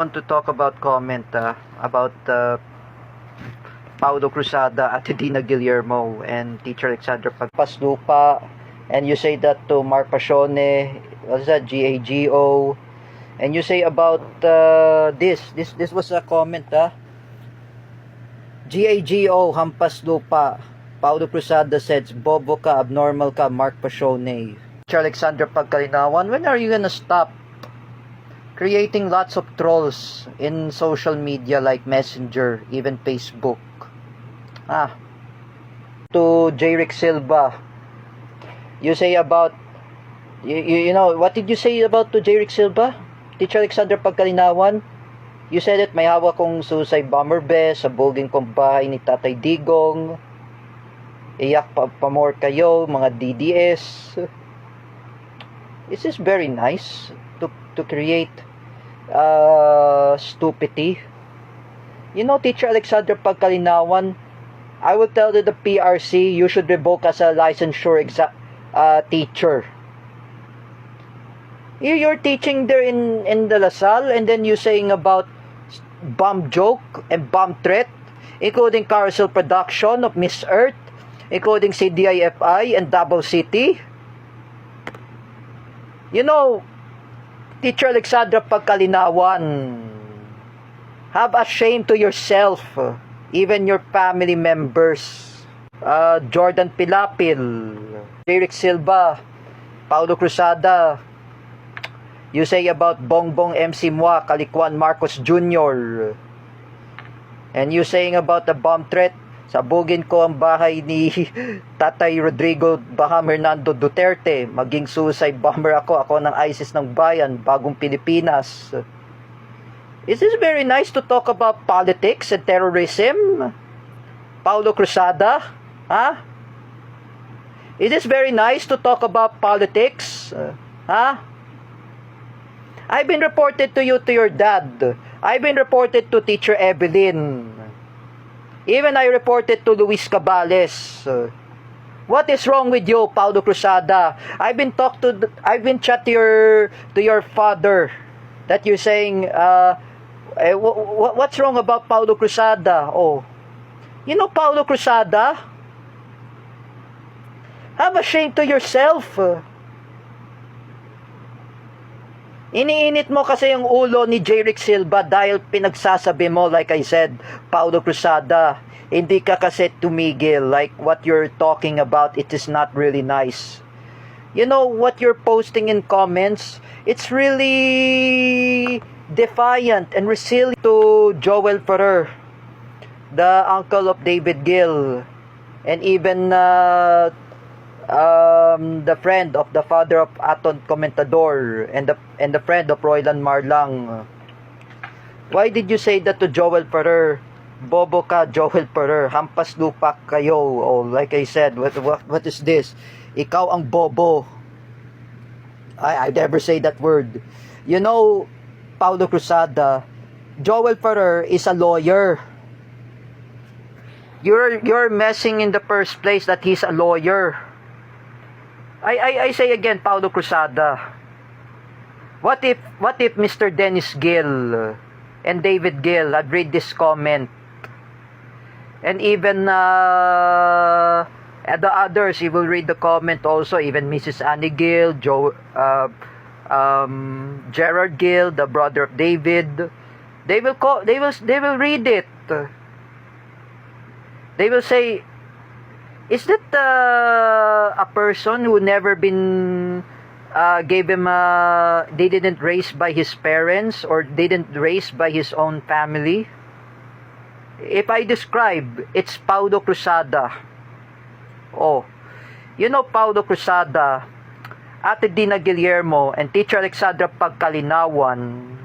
Want to talk about comment about Paulo Cruzada, Ate Dina Guillermo, and Teacher Alexandra Pagpaslupa, and you say that to Mark Pasione, what's that, GAGO, and you say about this was a comment, GAGO, Hampas Lupa, Paulo Cruzada says, bobo ka, abnormal ka, Mark Pasione. Teacher Alexandra Pagkalinawan, when are you gonna stop creating lots of trolls in social media like Messenger, even Facebook? To Jerick Silva, you say about, you know, what did you say about to Jerick Silva? Teacher Alexander Pagkalinawan, you said it, may hawak kong suicide bomber vest, sabugin kong bahay ni Tatay Digong, iyak pa more kayo, mga DDS. Is this very nice to create stupidity? You know, Teacher Alexander Pagkalinawan, I will tell the PRC, you should revoke as a licensure teacher. You're teaching there in the LaSalle, and then you saying about bomb joke and bomb threat, including carousel production of Miss Earth, including CDIFI and Davao City. You know, Teacher Alexandra Pagkalinawan, have a shame to yourself, even your family members. Jordan Pilapil, Jerick Silva, Paulo Cruzada, you say about Bongbong MC Mua, Kalikwan Marcos Jr., and you saying about the bomb threat, sabugin ko ang bahay ni Tatay Rodrigo Baham Hernando Duterte, maging suicide bomber ako ng ISIS ng bayan, bagong Pilipinas. Is this very nice to talk about politics and terrorism, Paulo Cruzada? Is this very nice to talk about politics? I've been reported to you, to your dad. I've been reported to Teacher Evelyn. Even I reported to Luis Cabales. What is wrong with you, Paulo Cruzada? I've been chat to your father that you're saying, what's wrong about Paulo Cruzada? Oh, you know, Paulo Cruzada, have a shame to yourself. Iniinit mo kasi yung ulo ni Jerick Silva dahil pinagsasabi mo, like I said, Paulo Cruzada, hindi ka kasi tumigil. Like what you're talking about, it is not really nice. You know what you're posting in comments? It's really defiant and resilient to Joel Ferrer, the uncle of David Gill, and even the friend of the father of Aton Comentador, and the friend of Roylan Marlang. Why did you say that to Joel Ferrer? Bobo ka, Joel Ferrer. Hampas lupa kayo. Oh, like I said, what is this? Ikaw ang bobo. I never say that word. You know, Paulo Cruzada, Joel Ferrer is a lawyer. You're messing in the first place that he's a lawyer. I say again, Paulo Cruzada, what if Mr. Dennis Gill and David Gill had read this comment, and even the others, he will read the comment also, even Mrs. Annie Gill, Gerard Gill, the brother of David, they will read it. They will say, is that a person who never been they didn't raised by his parents, or didn't raised by his own family? If I describe, it's Paulo Cruzada. Oh, you know, Paulo Cruzada, Ate Dina Guillermo, and Teacher Alexandra Pagkalinawan,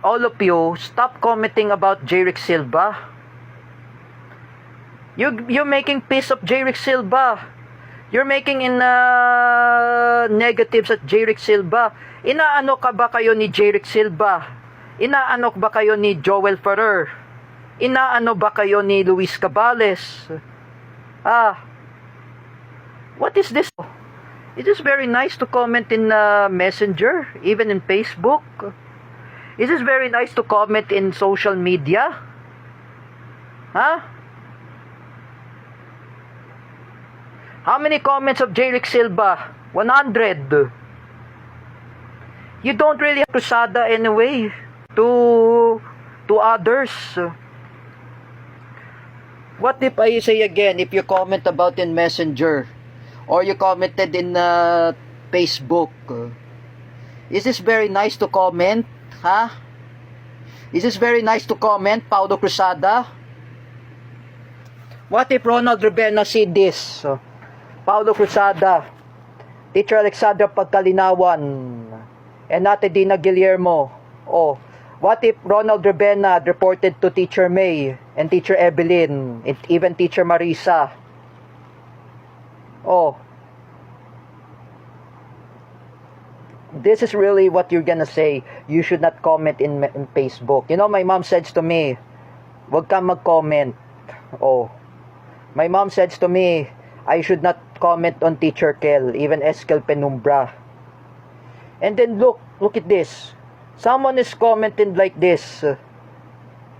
all of you, stop commenting about Jerick Silva. You're making peace of Jerick Silva. You're making negatives at Jerick Silva. Inaano ka ba kayo ni Jerick Silva? Inaano ba kayo ni Joel Ferrer? Inaano ba kayo ni Luis Cabales? What is this? It is very nice to comment in Messenger, even in Facebook. It is very nice to comment in social media. Huh? How many comments of Jeric Silva? 100. You don't really have krusada anyway to others. What if I say again, if you comment about in Messenger or you commented in Facebook, is this very nice to comment? Huh? Is this very nice to comment, Paulo Cruzada? What if Ronald Rivera see this? Paulo Cruzada, Teacher Alexandra Pagkalinawan, and Ate Dina Guillermo. Oh, what if Ronald Rivera reported to Teacher May and Teacher Evelyn, and even Teacher Marisa? Oh, this is really what you're gonna say. You should not comment in Facebook. You know, my mom says to me, wag kang mag-comment. Oh, my mom says to me, I should not comment on Teacher Kel, even Eskel Penumbra. And then look at this. Someone is commenting like this.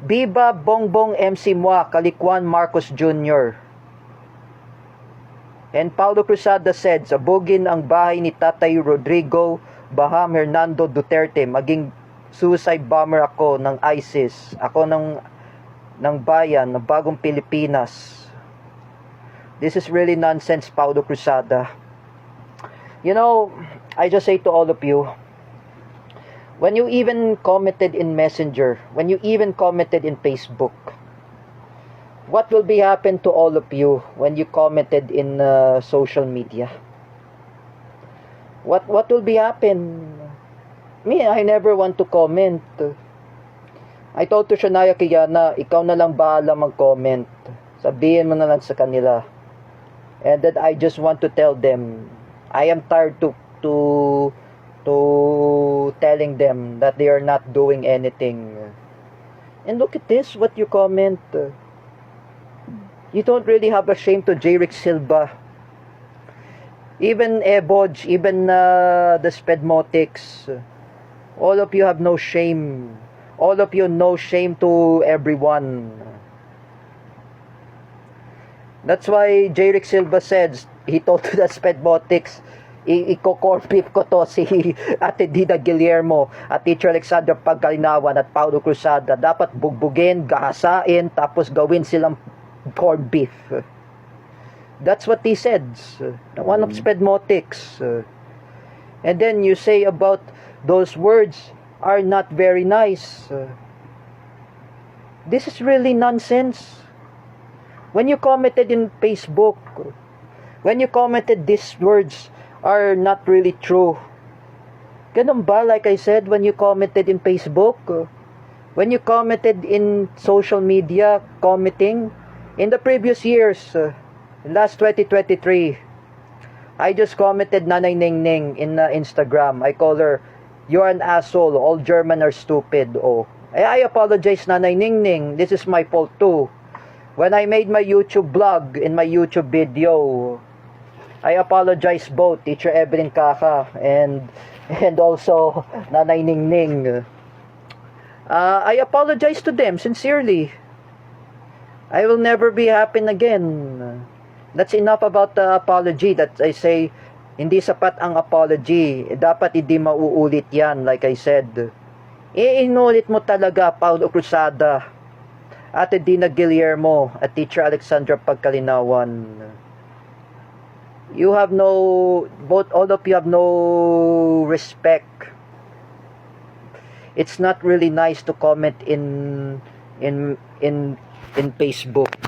Biba Bongbong MC Mua, Kalikwan Marcos Jr. And Paulo Cruzada said, sabugin ang bahay ni Tatay Rodrigo Baham Hernando Duterte, maging suicide bomber ako ng ISIS. Ako ng bayan, ng bagong Pilipinas. This is really nonsense, Paulo Cruzada. You know, I just say to all of you, when you even commented in Messenger, when you even commented in Facebook, what will be happen to all of you when you commented in social media? What will be happen? Me, I never want to comment. I told to Shania Kiana, ikaw na lang bahala mag-comment. Sabihin mo na lang sa kanila. And then I just want to tell them, I am tired to telling them that they are not doing anything. And look at this, what you comment. You don't really have a shame to Jeric Silva. Even Eboj, even the Spedmotics. All of you have no shame. All of you no shame to everyone. That's why Jeric Silva says, he told to the Spedmotics, i-corn beef ko to si Ate Dina Guillermo at Teacher Alexandra Pagkalinawan at Paulo Cruzada. Dapat bugbugin, gahasain, tapos gawin silang corn beef. That's what he said. One of Spedmotics. And then you say about those words are not very nice. This is really nonsense. When you commented in Facebook, when you commented these words are not really true. Ganun ba? Like I said, when you commented in Facebook, when you commented in social media, commenting, in the previous years, last 2023, I just commented Nanay Ningning in Instagram. I call her, you're an asshole, all German are stupid. Oh, I apologize, Nanay Ningning. This is my fault too. When I made my YouTube blog, in my YouTube video, I apologize both Teacher Evelyn Kaka and also Nanay Ningning. I apologize to them sincerely. I will never be happy again. That's enough about the apology. That I say, hindi sapat ang apology. Dapat hindi mauulit yan, like I said. Inulit mo talaga, Paulo Cruzada, Ate Dina Guillermo, at Teacher Alexandra Pagkalinawan. You have no, all of you have no respect. It's not really nice to comment in Facebook.